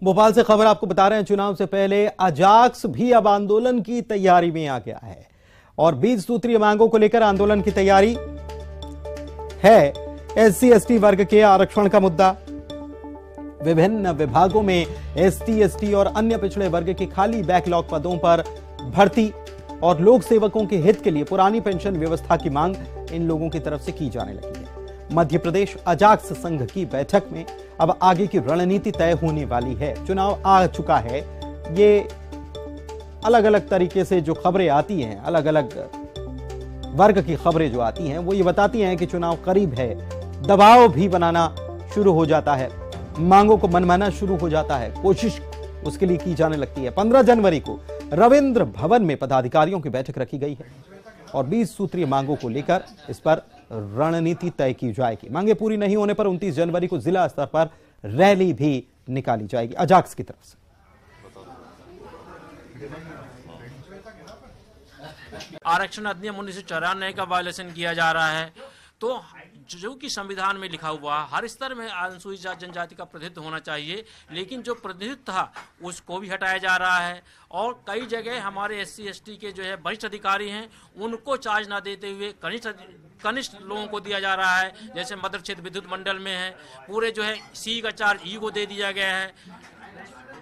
भोपाल से खबर आपको बता रहे हैं, चुनाव से पहले अजाक्स भी अब आंदोलन की तैयारी में आ गया है और 20 सूत्रीय मांगों को लेकर आंदोलन की तैयारी है। एससी एसटी वर्ग के आरक्षण का मुद्दा, विभिन्न विभागों में एसटी एसटी और अन्य पिछड़े वर्ग के खाली बैकलॉग पदों पर भर्ती और लोक सेवकों के हित के लिए पुरानी पेंशन व्यवस्था की मांग इन लोगों की तरफ से की जाने लगी है। मध्य प्रदेश अजाक्स संघ की बैठक में अब आगे की रणनीति तय होने वाली है। चुनाव आ चुका है, ये अलग अलग तरीके से जो खबरें आती हैं, अलग अलग वर्ग की खबरें जो आती हैं, वो ये बताती हैं कि चुनाव करीब है। दबाव भी बनाना शुरू हो जाता है, मांगों को मनमाना शुरू हो जाता है, कोशिश उसके लिए की जाने लगती है। 15 जनवरी को रविंद्र भवन में पदाधिकारियों की बैठक रखी गई है और 20 सूत्रीय मांगों को लेकर इस पर रणनीति तय की जाएगी। मांगे पूरी नहीं होने पर 29 जनवरी को जिला स्तर पर रैली भी निकाली जाएगी अजाक्स की तरफ से। आरक्षण अधिनियम 1994 का वायलेशन किया जा रहा है, तो जो कि संविधान में लिखा हुआ हर स्तर में अनुसूचित जनजाति का प्रतिनिधित्व होना चाहिए, लेकिन जो प्रतिनिधित्व था उसको भी हटाया जा रहा है। और कई जगह हमारे एससी एसटी के जो है वरिष्ठ अधिकारी हैं, उनको चार्ज ना देते हुए कनिष्ठ लोगों को दिया जा रहा है। जैसे मध्य क्षेत्र विद्युत मंडल में है, पूरे जो है सी का चार्ज ई को दे दिया गया है।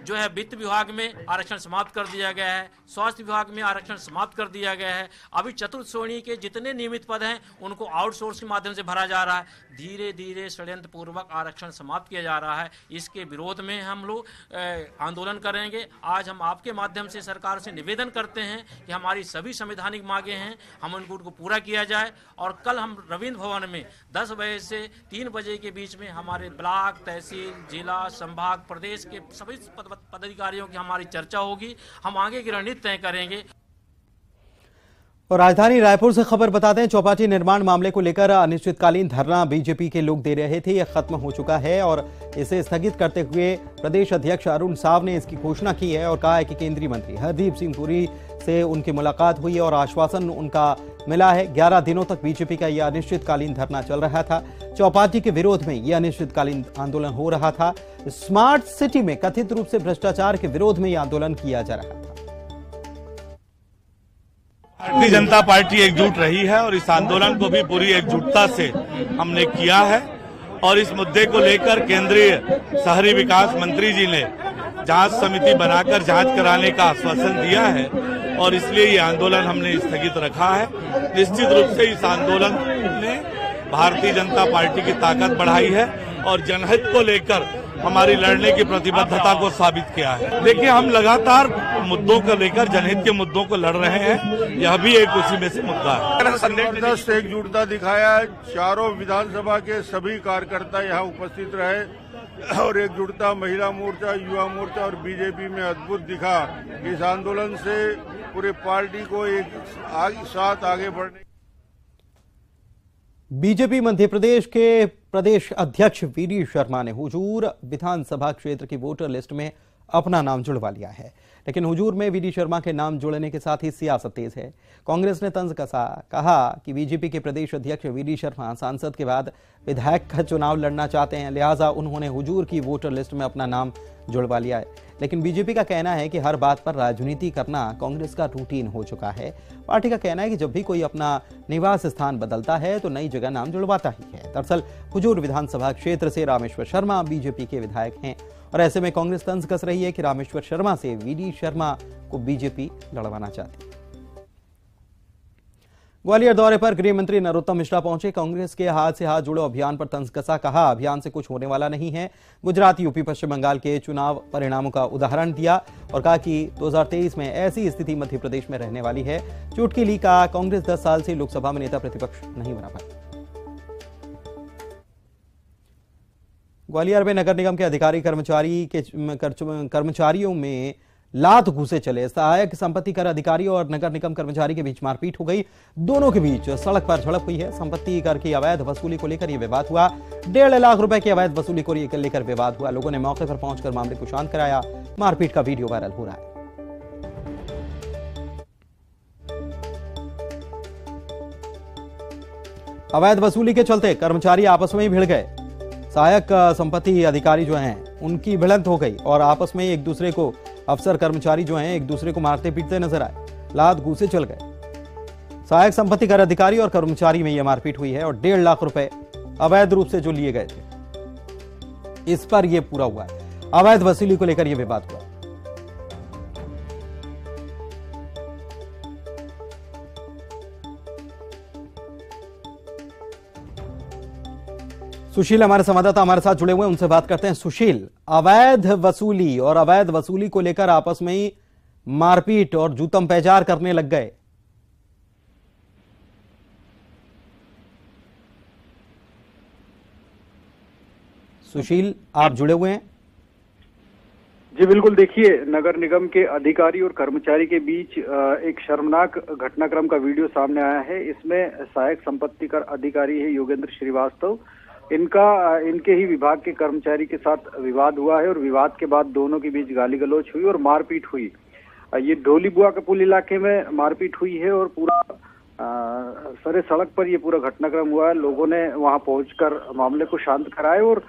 जो है वित्त विभाग में आरक्षण समाप्त कर दिया गया है, स्वास्थ्य विभाग में आरक्षण समाप्त कर दिया गया है। अभी चतुर्थ श्रेणी के जितने नियमित पद हैं उनको आउटसोर्स के माध्यम से भरा जा रहा है। धीरे धीरे षड्यंत्र पूर्वक आरक्षण समाप्त किया जा रहा है। इसके विरोध में हम लोग आंदोलन करेंगे। आज हम आपके माध्यम से सरकार से निवेदन करते हैं कि हमारी सभी संवैधानिक मांगे हैं, हम उनको पूरा किया जाए। और कल हम रविंद्र भवन में 10 बजे से 3 बजे के बीच में हमारे ब्लॉक, तहसील, जिला, संभाग, प्रदेश के सभी पदाधिकारियों की हमारी चर्चा होगी। हम आगे की रणनीति तय करेंगे। और राजधानी रायपुर से खबर बताते हैं, चौपाटी निर्माण मामले को लेकर अनिश्चितकालीन धरना बीजेपी के लोग दे रहे थे, यह खत्म हो चुका है और इसे स्थगित करते हुए प्रदेश अध्यक्ष अरुण साव ने इसकी घोषणा की है और कहा है कि केंद्रीय मंत्री हरदीप सिंह पुरी से उनकी मुलाकात हुई है और आश्वासन उनका मिला है। 11 दिनों तक बीजेपी का यह अनिश्चितकालीन धरना चल रहा था। चौपाटी के विरोध में यह अनिश्चितकालीन आंदोलन हो रहा था। स्मार्ट सिटी में कथित रूप से भ्रष्टाचार के विरोध में यह आंदोलन किया जा रहा था। भारतीय जनता पार्टी एकजुट रही है और इस आंदोलन को भी पूरी एकजुटता से हमने किया है और इस मुद्दे को लेकर केंद्रीय शहरी विकास मंत्री जी ने जांच समिति बनाकर जांच कराने का आश्वासन दिया है और इसलिए ये आंदोलन हमने स्थगित रखा है। निश्चित रूप से इस आंदोलन ने भारतीय जनता पार्टी की ताकत बढ़ाई है और जनहित को लेकर हमारी लड़ने की प्रतिबद्धता को साबित किया है। देखिए, हम लगातार मुद्दों को लेकर जनहित के मुद्दों को लड़ रहे हैं, यह भी एक उसी में से मुद्दा है। जबरदस्त एकजुटता दिखाया, चारों विधानसभा के सभी कार्यकर्ता यहाँ उपस्थित रहे और एकजुटता महिला मोर्चा, युवा मोर्चा और बीजेपी में अद्भुत दिखा। इस आंदोलन से पूरे पार्टी को एक साथ आगे बढ़ने। बीजेपी मध्य प्रदेश के प्रदेश अध्यक्ष वीडी शर्मा ने हुजूर विधानसभा क्षेत्र की वोटर लिस्ट में अपना नाम जुड़वा लिया है, लेकिन हुजूर में वीडी शर्मा के नाम जुड़ने के साथ ही सियासत तेज है। कांग्रेस ने तंज कसा, कहा कि बीजेपी के प्रदेश अध्यक्ष वीडी शर्मा सांसद के बाद विधायक का चुनाव लड़ना चाहते हैं, लिहाजा उन्होंने हुजूर की वोटर लिस्ट में अपना नाम जुड़वा लिया है। लेकिन बीजेपी का कहना है कि हर बात पर राजनीति करना कांग्रेस का रूटीन हो चुका है। पार्टी का कहना है कि जब भी कोई अपना निवास स्थान बदलता है तो नई जगह नाम जुड़वाता ही है। दरअसल हुजूर विधानसभा क्षेत्र से रामेश्वर शर्मा बीजेपी के विधायक हैं और ऐसे में कांग्रेस तंज कस रही है कि रामेश्वर शर्मा से वीडी शर्मा को बीजेपी लड़वाना चाहती है। ग्वालियर दौरे पर गृह मंत्री नरोत्तम मिश्रा पहुंचे। कांग्रेस के हाथ से हाथ जुड़ो अभियान पर तंज कसा, कहा अभियान से कुछ होने वाला नहीं है। गुजरात, यूपी, पश्चिम बंगाल के चुनाव परिणामों का उदाहरण दिया और कहा कि 2023 में ऐसी स्थिति मध्य प्रदेश में रहने वाली है। चुटकी ली का कांग्रेस 10 साल से लोकसभा में नेता प्रतिपक्ष नहीं बना पाई। ग्वालियर में नगर निगम के अधिकारी कर्मचारियों में लात घूसे चले। सहायक संपत्ति कर अधिकारी और नगर निगम कर्मचारी के बीच मारपीट हो गई। दोनों के बीच सड़क पर झड़प हुई है। संपत्ति कर की अवैध वसूली को लेकर यह विवाद हुआ। 1.5 लाख रुपए की अवैध वसूली को लेकर विवाद हुआ। लोगों ने मौके पर पहुंचकर मामले को शांत कराया। मारपीट का वीडियो वायरल हो रहा है। अवैध वसूली के चलते कर्मचारी आपस में ही भिड़ गए। सहायक संपत्ति अधिकारी जो हैं उनकी भिड़ंत हो गई और आपस में एक दूसरे को, अफसर कर्मचारी जो हैं एक दूसरे को मारते पीटते नजर आए, लात घूंसे चल गए। सहायक संपत्ति कर अधिकारी और कर्मचारी में यह मारपीट हुई है और 1.5 लाख रुपए अवैध रूप से जो लिए गए थे, इस पर यह पूरा हुआ है। अवैध वसूली को लेकर यह विवाद हुआ। सुशील हमारे संवाददाता हमारे साथ जुड़े हुए हैं, उनसे बात करते हैं। सुशील, अवैध वसूली और अवैध वसूली को लेकर आपस में ही मारपीट और जूतम पैजार करने लग गए। सुशील, आप जुड़े हुए हैं? जी बिल्कुल। देखिए, नगर निगम के अधिकारी और कर्मचारी के बीच एक शर्मनाक घटनाक्रम का वीडियो सामने आया है। इसमें सहायक संपत्ति कर अधिकारी है योगेंद्र श्रीवास्तव, इनके ही विभाग के कर्मचारी के साथ विवाद हुआ है और विवाद के बाद दोनों के बीच गाली गलौज हुई और मारपीट हुई। ये ढोलीबुआ के पुल इलाके में मारपीट हुई है और पूरा सरे सड़क पर ये पूरा घटनाक्रम हुआ है। लोगों ने वहां पहुंचकर मामले को शांत कराया और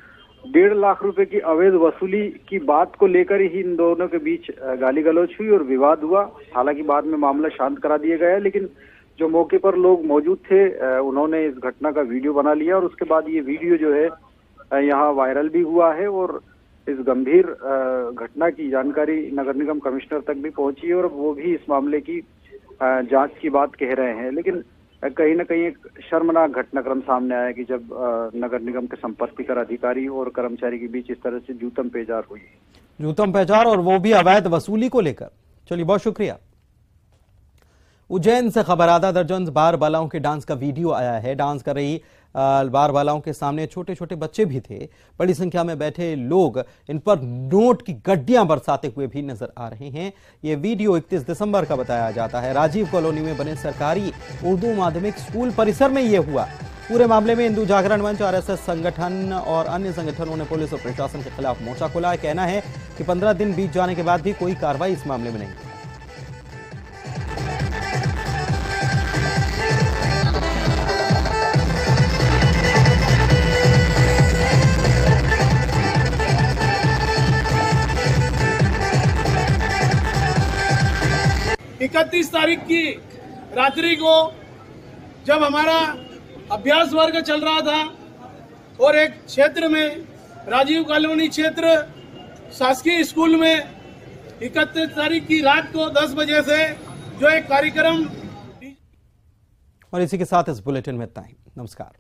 1.5 लाख रुपए की अवैध वसूली की बात को लेकर ही इन दोनों के बीच गाली गलौज हुई और विवाद हुआ। हालांकि बाद में मामला शांत करा दिया गया, लेकिन जो मौके पर लोग मौजूद थे उन्होंने इस घटना का वीडियो बना लिया और उसके बाद ये वीडियो जो है यहाँ वायरल भी हुआ है और इस गंभीर घटना की जानकारी नगर निगम कमिश्नर तक भी पहुंची और वो भी इस मामले की जांच की बात कह रहे हैं। लेकिन कहीं ना कहीं एक शर्मनाक घटनाक्रम सामने आया कि जब नगर निगम के संपत्ति कर अधिकारी और कर्मचारी के बीच इस तरह से जूतम पेजार हुई। जूतम पेजार और वो भी अवैध वसूली को लेकर। चलिए, बहुत शुक्रिया। उज्जैन से खबर, आधा दर्जन बार बालाओं के डांस का वीडियो आया है। डांस कर रही बार बालाओं के सामने छोटे छोटे बच्चे भी थे। बड़ी संख्या में बैठे लोग इन पर नोट की गड्डियां बरसाते हुए भी नजर आ रहे हैं। यह वीडियो 31 दिसंबर का बताया जाता है। राजीव कॉलोनी में बने सरकारी उर्दू माध्यमिक स्कूल परिसर में यह हुआ। पूरे मामले में हिंदू जागरण मंच, आरएसएस संगठन और अन्य संगठनों ने पुलिस और प्रशासन के खिलाफ मोर्चा खोला है। कहना है कि 15 दिन बीत जाने के बाद भी कोई कार्रवाई इस मामले में नहीं। इकतीस तारीख की रात्रि को जब हमारा अभ्यास वर्ग चल रहा था और एक क्षेत्र में राजीव कॉलोनी क्षेत्र शासकीय स्कूल में 31 तारीख की रात को 10 बजे से जो एक कार्यक्रम। और इसी के साथ इस बुलेटिन में इतना ही। नमस्कार।